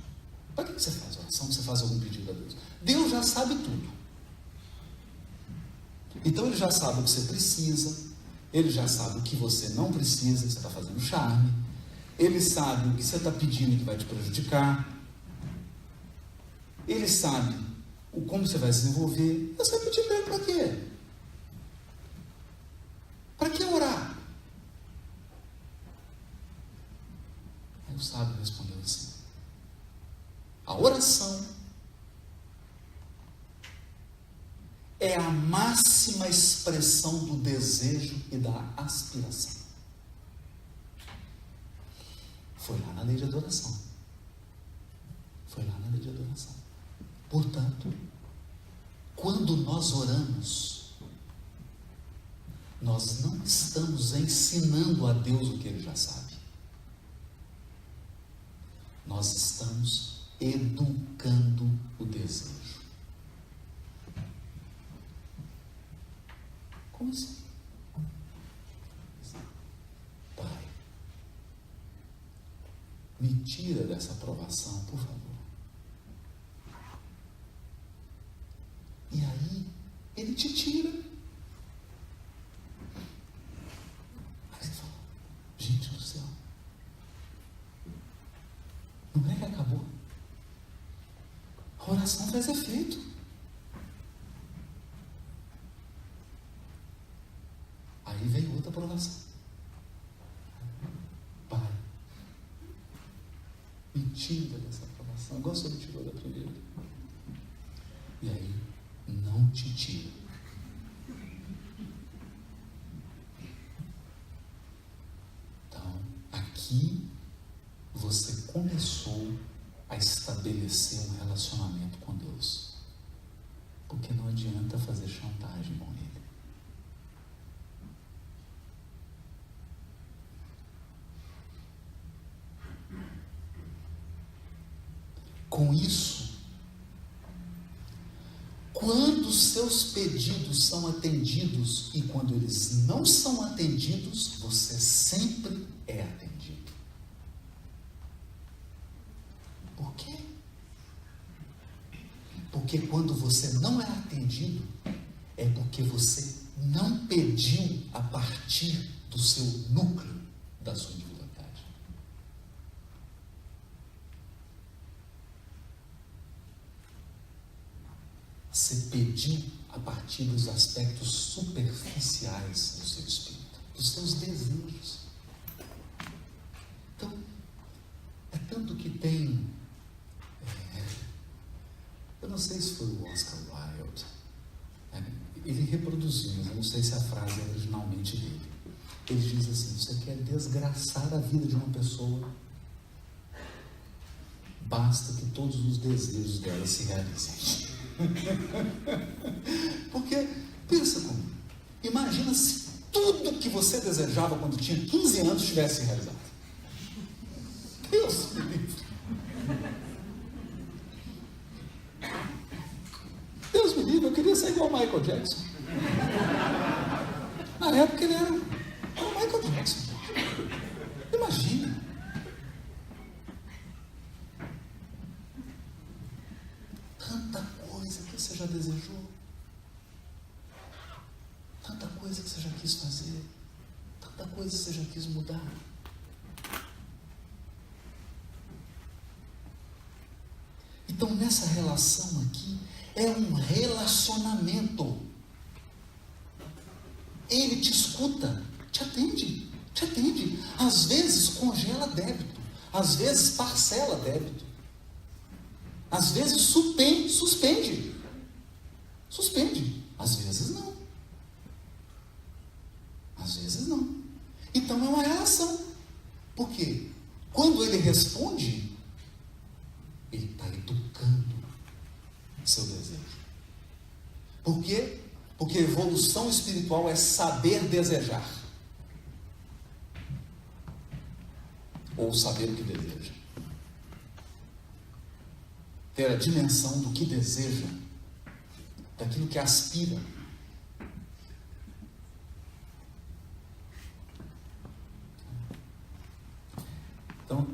Para que você faz oração? Você faz algum pedido a Deus? Deus já sabe tudo. Então ele já sabe o que você precisa, ele já sabe o que você não precisa, que você está fazendo charme, ele sabe o que você está pedindo que vai te prejudicar, ele sabe como você vai se desenvolver. Você vai pedir para ele para quê? Para que orar? Aí o sábio respondeu assim, a oração é a máxima expressão do desejo e da aspiração. Foi lá na lei de adoração. Foi lá na lei de adoração. Portanto, quando nós oramos, nós não estamos ensinando a Deus o que Ele já sabe. Nós estamos educando o desejo. Como assim? Pai, me tira dessa provação, por favor. E aí, ele te tira. Aí você fala, gente do céu, não é que acabou? A oração faz efeito. Aí veio outra provação. Pai, me tira dessa provação, igual você me tirou da primeira. E aí, não te tira. Então, aqui você começou a estabelecer um relacionamento com Deus. Porque não adianta fazer chantagem com Ele. Com isso, quando os seus pedidos são atendidos e quando eles não são atendidos, você sempre é atendido. Por quê? Porque quando você não é atendido, é porque você não pediu a partir do seu núcleo da sua individualidade. Você pediu a partir dos aspectos superficiais do seu espírito, dos seus desejos. Então, é tanto que tem... eu não sei se foi o Oscar Wilde, ele reproduziu, mas eu não sei se a frase é originalmente dele. Ele diz assim, você quer desgraçar a vida de uma pessoa, basta que todos os desejos dela se realizem. Porque, pensa comigo, imagina se tudo que você desejava quando tinha 15 anos tivesse realizado. Deus me livre. Deus me livre, eu queria ser igual ao Michael Jackson. Na época ele era o Michael Jackson. Imagina. Tanta coisa que você já desejou. Tanta coisa que você já quis fazer. Tanta coisa que você já quis mudar. Então, nessa relação aqui, é um relacionamento. Ele te escuta, te atende. Às vezes congela débito, às vezes parcela débito, às vezes suspende, às vezes não. Então é uma relação. Por quê? Quando ele responde, ele está educando seu desejo. Por quê? Porque evolução espiritual é saber desejar. Ou saber o que deseja. Ter a dimensão do que deseja, daquilo que aspira. Então,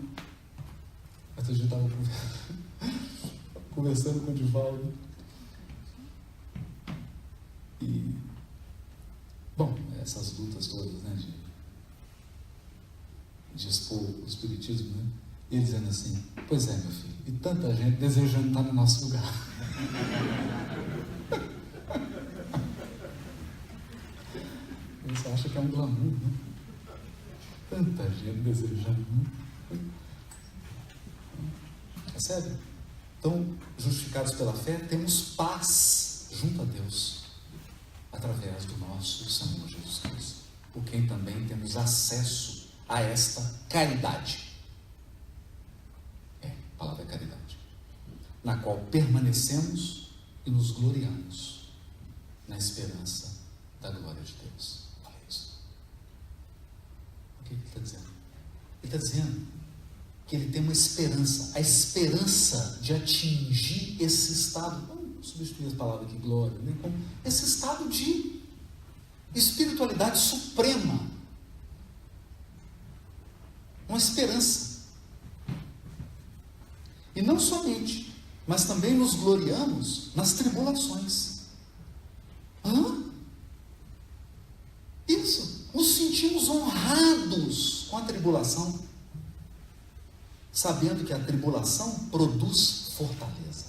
outro dia eu estava conversando com o Divaldo. E, bom, essas lutas todas, né, de expor o espiritismo, né? E ele dizendo assim: pois é, meu filho, e tanta gente desejando estar no nosso lugar. Você acha que é um glamour, né? Tanta gente desejando, né? É sério? Então, justificados pela fé, temos paz junto a Deus, através do nosso Senhor Jesus Cristo, por quem também temos acesso a esta caridade. A palavra é caridade, na qual permanecemos e nos gloriamos na esperança da glória de Deus. Olha isso. O que ele está dizendo? Ele está dizendo que ele tem uma esperança, a esperança de atingir esse estado, vamos substituir as palavras aqui, glória, né? Como esse estado de espiritualidade suprema, uma esperança. E não somente, mas também nos gloriamos nas tribulações. Isso, nos sentimos honrados com a tribulação, sabendo que a tribulação produz fortaleza.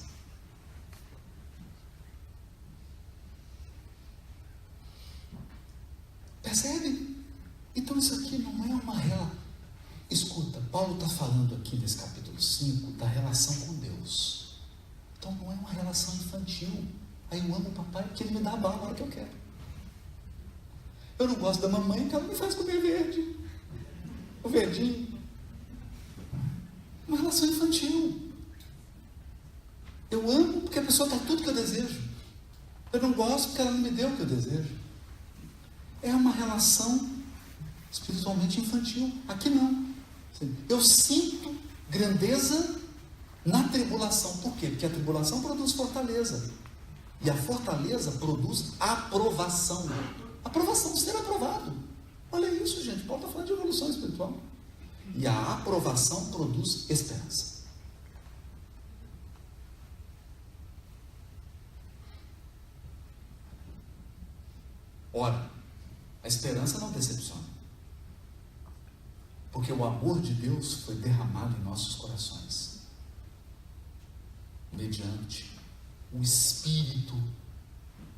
Percebe? Então isso aqui não é uma relação. Escuta, Paulo está falando aqui nesse capítulo 5 da relação com Deus. Então não é uma relação infantil. Aí eu amo o papai porque ele me dá a bala na hora que eu quero. Eu não gosto da mamãe porque ela me faz comer verde. O verdinho. Uma relação infantil. Eu amo porque a pessoa dá tudo que eu desejo. Eu não gosto porque ela não me deu o que eu desejo. É uma relação espiritualmente infantil. Aqui não. Eu sinto grandeza na tribulação. Por quê? Porque a tribulação produz fortaleza. E a fortaleza produz aprovação. Aprovação, ser aprovado. Olha isso, gente. Paulo está falando de evolução espiritual. E a aprovação produz esperança. Ora, a esperança não decepciona. Porque o amor de Deus foi derramado em nossos corações, mediante o Espírito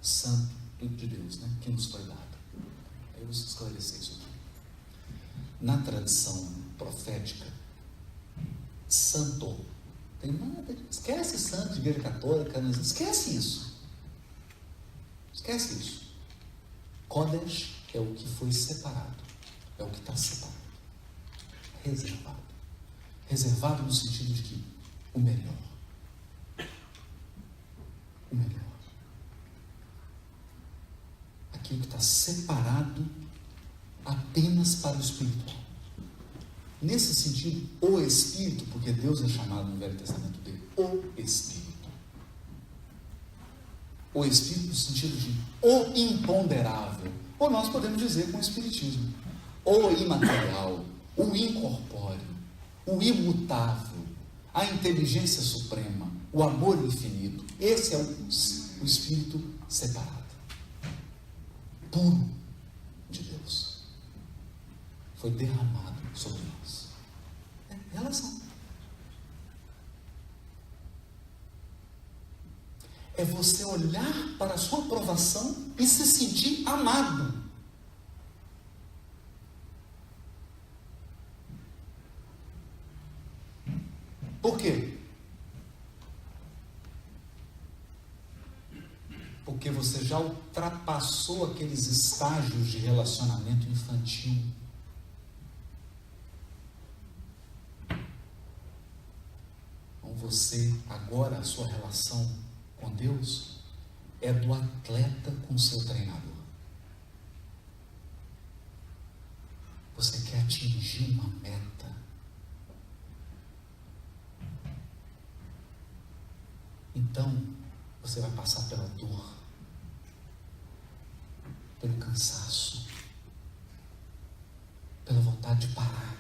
Santo de Deus, né, que nos foi dado. Eu vou esclarecer isso aqui. Na tradição profética, santo, tem nada, esquece santo de igreja católica, esquece isso. Esquece isso. Kodesh é o que foi separado, é o que está separado. reservado. Reservado no sentido de que o melhor. O melhor. Aquilo que está separado apenas para o espiritual. Nesse sentido, o Espírito, porque Deus é chamado no Velho Testamento de o Espírito. O Espírito no sentido de o imponderável. Ou nós podemos dizer com o Espiritismo, o imaterial, o incorpóreo, o imutável, a inteligência suprema, o amor infinito. Esse é o Espírito separado, puro de Deus. Foi derramado sobre nós. É relação. É você olhar para a sua aprovação e se sentir amado. Por quê? Porque você já ultrapassou aqueles estágios de relacionamento infantil. Então você, agora, a sua relação com Deus é do atleta com seu treinador. Você quer atingir uma meta. Então, você vai passar pela dor, pelo cansaço, pela vontade de parar,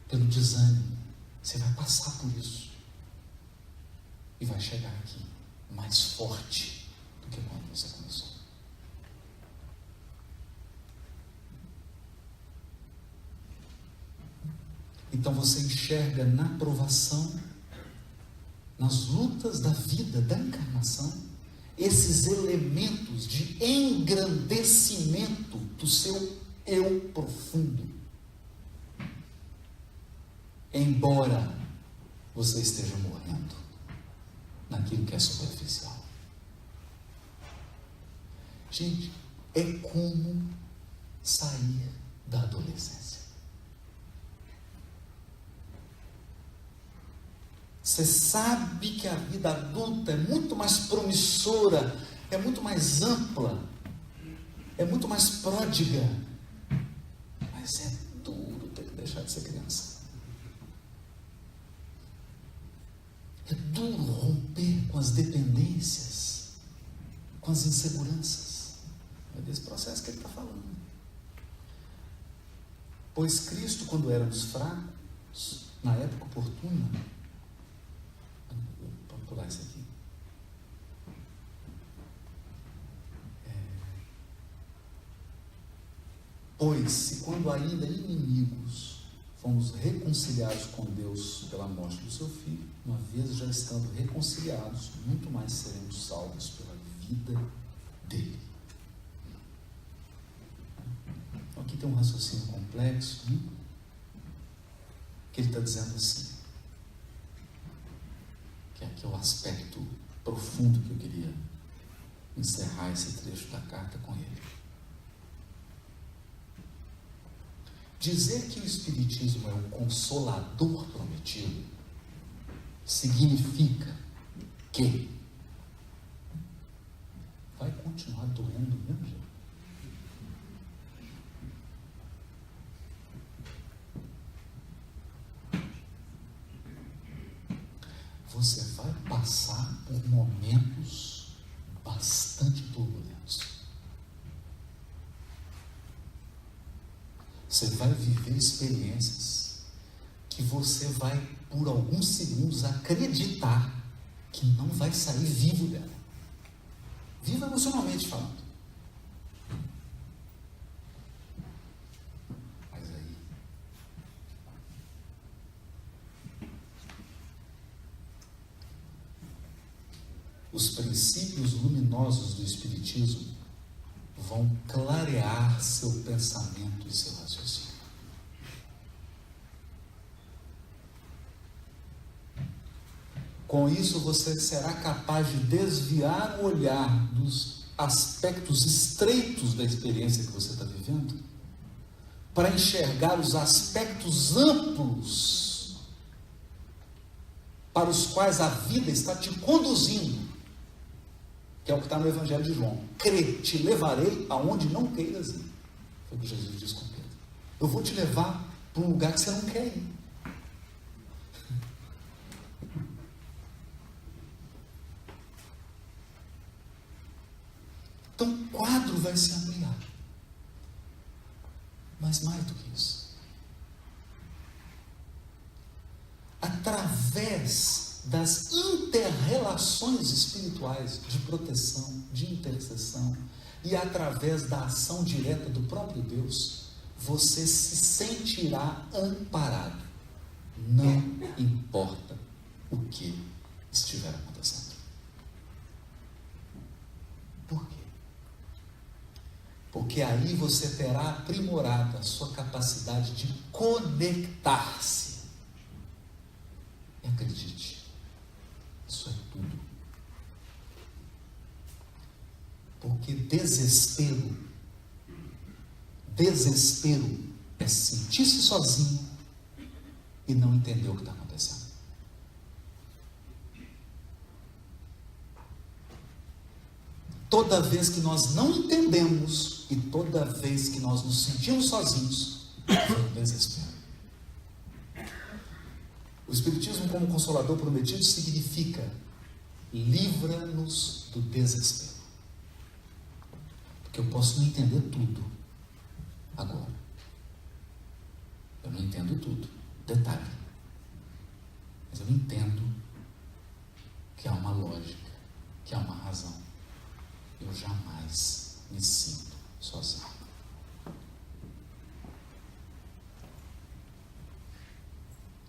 pelo desânimo. Você vai passar por isso e vai chegar aqui mais forte do que quando você começou. Então você enxerga na provação, nas lutas da vida, da encarnação, esses elementos de engrandecimento do seu eu profundo. Embora você esteja morrendo naquilo que é superficial. Gente, é como sair da adolescência. Você sabe que a vida adulta é muito mais promissora, é muito mais ampla, é muito mais pródiga, mas é duro ter que deixar de ser criança. É duro romper com as dependências, com as inseguranças. É desse processo que ele está falando. Pois Cristo, quando éramos fracos, na época oportuna, vamos pular isso aqui. Pois, se quando ainda inimigos fomos reconciliados com Deus pela morte do seu Filho, uma vez já estando reconciliados, muito mais seremos salvos pela vida dele. Então, aqui tem um raciocínio complexo, que ele está dizendo assim, que aqui é o aspecto profundo que eu queria encerrar esse trecho da carta com ele. Dizer que o Espiritismo é o consolador prometido significa que vai continuar doendo mesmo, gente. Você vai passar por momentos bastante turbulentos. Você vai viver experiências que você vai, por alguns segundos, acreditar que não vai sair vivo dela. Vivo emocionalmente falando. Mas aí, os princípios luminosos do Espiritismo vão clarear seu pensamento e seu raciocínio. Com isso, você será capaz de desviar o olhar dos aspectos estreitos da experiência que você está vivendo para enxergar os aspectos amplos para os quais a vida está te conduzindo, que é o que está no Evangelho de João. Crê, te levarei aonde não queiras ir. Foi o que Jesus disse com Pedro. Eu vou te levar para um lugar que você não quer ir. Então o quadro vai se ampliar. Mas mais do que isso, através das inter-relações espirituais de proteção, de intercessão, e através da ação direta do próprio Deus, você se sentirá amparado, não importa o que estiver acontecendo. Por quê? Porque aí você terá aprimorado a sua capacidade de conectar-se. E acredite, isso é tudo. Porque desespero é sentir-se sozinho e não entender o que está acontecendo. Toda vez que nós não entendemos e toda vez que nós nos sentimos sozinhos, é o desespero. O Espiritismo, como consolador prometido, significa: livra-nos do desespero. Porque eu posso não entender tudo agora. Eu não entendo tudo, detalhe. Mas eu entendo que há uma lógica, que há uma razão. Eu jamais me sinto sozinho.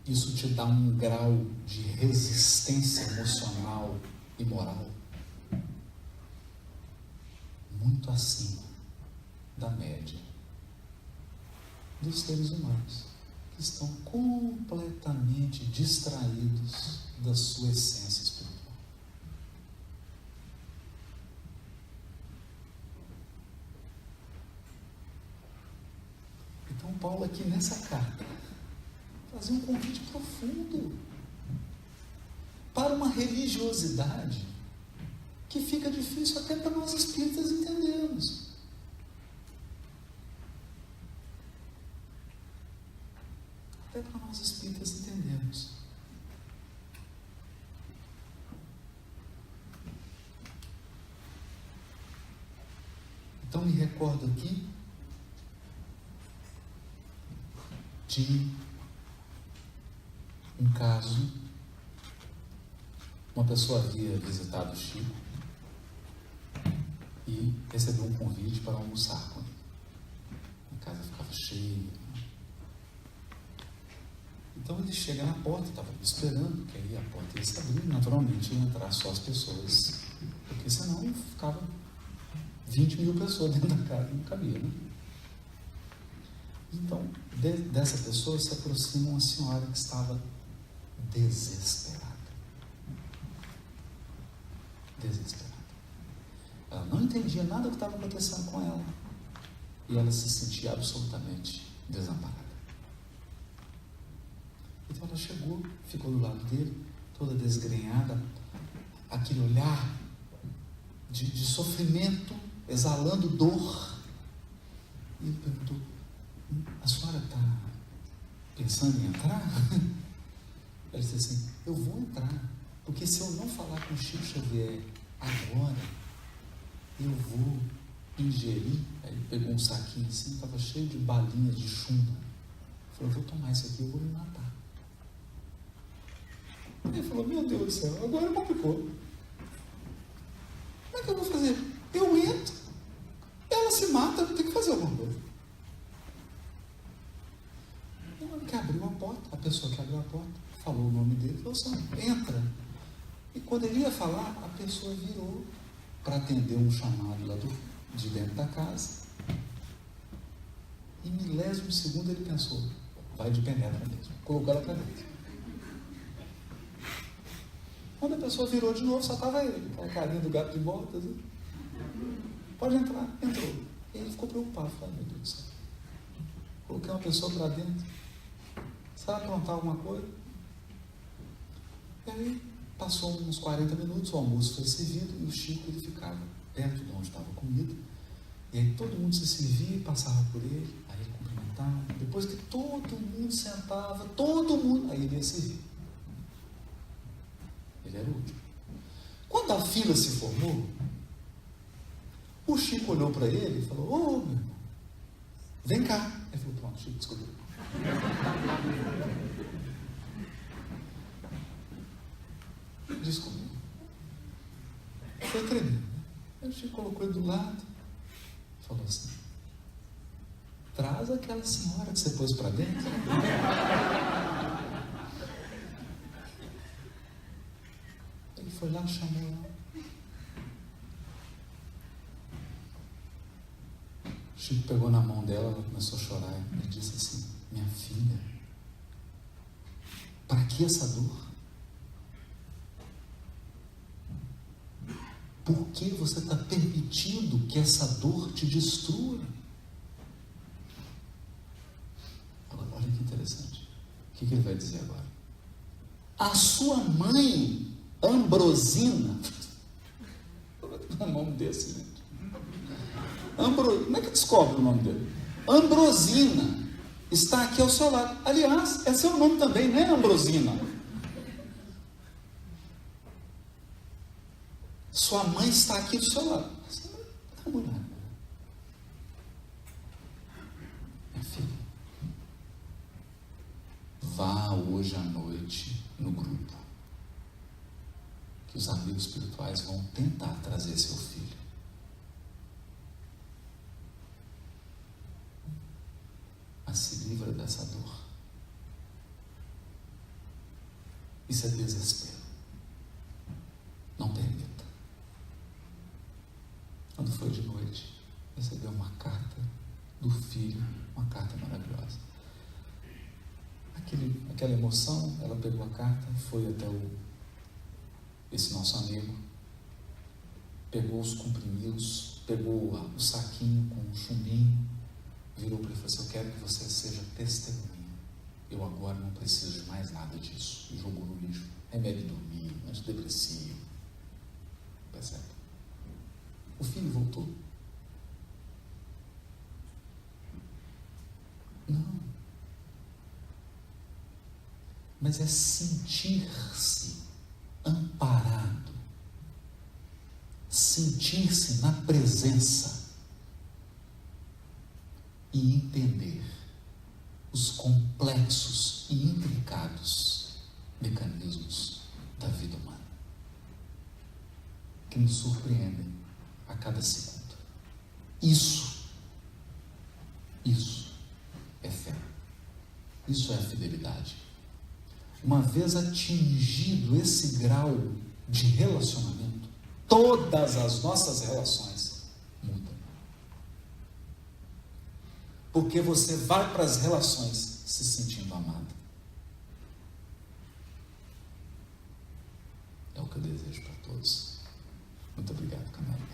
Isso te dá um grau de resistência emocional e moral muito acima da média dos seres humanos, que estão completamente distraídos da sua essência espiritual. Então Paulo aqui nessa carta fazia um convite profundo para uma religiosidade que fica difícil até para nós espíritas entendermos. Até para nós espíritas entendermos. Então me recordo aqui de um caso. Uma pessoa havia visitado o Chico e recebeu um convite para almoçar com ele. A casa ficava cheia. Então ele chega na porta, estava esperando, que aí a porta ia se abrir, naturalmente ia entrar só as pessoas, porque senão ficava 20 mil pessoas dentro da casa, não cabia, né? Então, dessa pessoa se aproxima uma senhora que estava desesperada. Desesperada. Ela não entendia nada do que estava acontecendo com ela. E ela se sentia absolutamente desamparada. Então ela chegou, ficou do lado dele, toda desgrenhada, aquele olhar de sofrimento, exalando dor. E ele perguntou: a senhora está pensando em entrar? Ela disse assim: eu vou entrar, porque se eu não falar com o Chico Xavier agora, eu vou ingerir. Aí ele pegou um saquinho assim, estava cheio de balinhas de chumbo. Falou: eu vou tomar isso aqui, eu vou me matar. Ele falou: meu Deus do céu, agora complicou. Como é que eu vou fazer? Eu entro, ela se mata, eu tenho que fazer alguma coisa. Que abriu a porta, a pessoa que abriu a porta falou o nome dele, falou assim: entra. E quando ele ia falar, a pessoa virou para atender um chamado lá de dentro da casa. Em milésimo segundo ele pensou: vai de penetra mesmo. Colocou ela para dentro. Quando a pessoa virou de novo, só estava ele, aquela carinha do gato de botas. Né? Pode entrar. Entrou. E ele ficou preocupado, falou: meu Deus do céu, Coloquei uma pessoa para dentro. Sabe aprontar alguma coisa? E aí, passou uns 40 minutos, o almoço foi servido e o Chico ele ficava perto de onde estava a comida. E aí todo mundo se servia e passava por ele, aí ele cumprimentava. Depois que todo mundo sentava, aí ele ia servir. Ele era o último. Quando a fila se formou, o Chico olhou para ele e falou: ô, meu irmão, vem cá. Ele falou: pronto, Chico descobriu. Descobriu. Foi tremendo. Aí o Chico colocou ele do lado e falou assim: traz aquela senhora que você pôs para dentro. Ele foi lá, chamou ela. O Chico pegou na mão dela, ela começou a chorar e disse assim: minha filha, para que essa dor? Por que você está permitindo que essa dor te destrua? Agora, olha que interessante. O que ele vai dizer agora? A sua mãe, Ambrosina, um nome desse, gente. Como é que descobre o nome dele? Ambrosina está aqui ao seu lado. Aliás, é seu nome também, não é Ambrosina? Sua mãe está aqui do seu lado. Você não é mulher. Minha filha, vá hoje à noite no grupo, que os amigos espirituais vão tentar trazer seu filho. Mas se livra dessa dor. Isso é desespero. Não permita. Quando foi de noite, recebeu uma carta do filho, uma carta maravilhosa. Aquela emoção, ela pegou a carta, foi até esse nosso amigo, pegou os comprimidos, pegou o saquinho com o chumbinho, virou para ele e falou assim: eu quero que você seja testemunha. Eu agora não preciso de mais nada disso. E jogou no lixo. Remédio de dormir, antidepressivo. Percebe? O filho voltou. Não. Mas é sentir-se amparado, sentir-se na presença e entender os complexos e intricados mecanismos da vida humana, que nos surpreendem a cada segundo. Isso é fé. Isso é a fidelidade. Uma vez atingido esse grau de relacionamento, todas as nossas relações mudam. Porque você vai para as relações se sentindo amado. É o que eu desejo para todos. Muito obrigado, Camargo.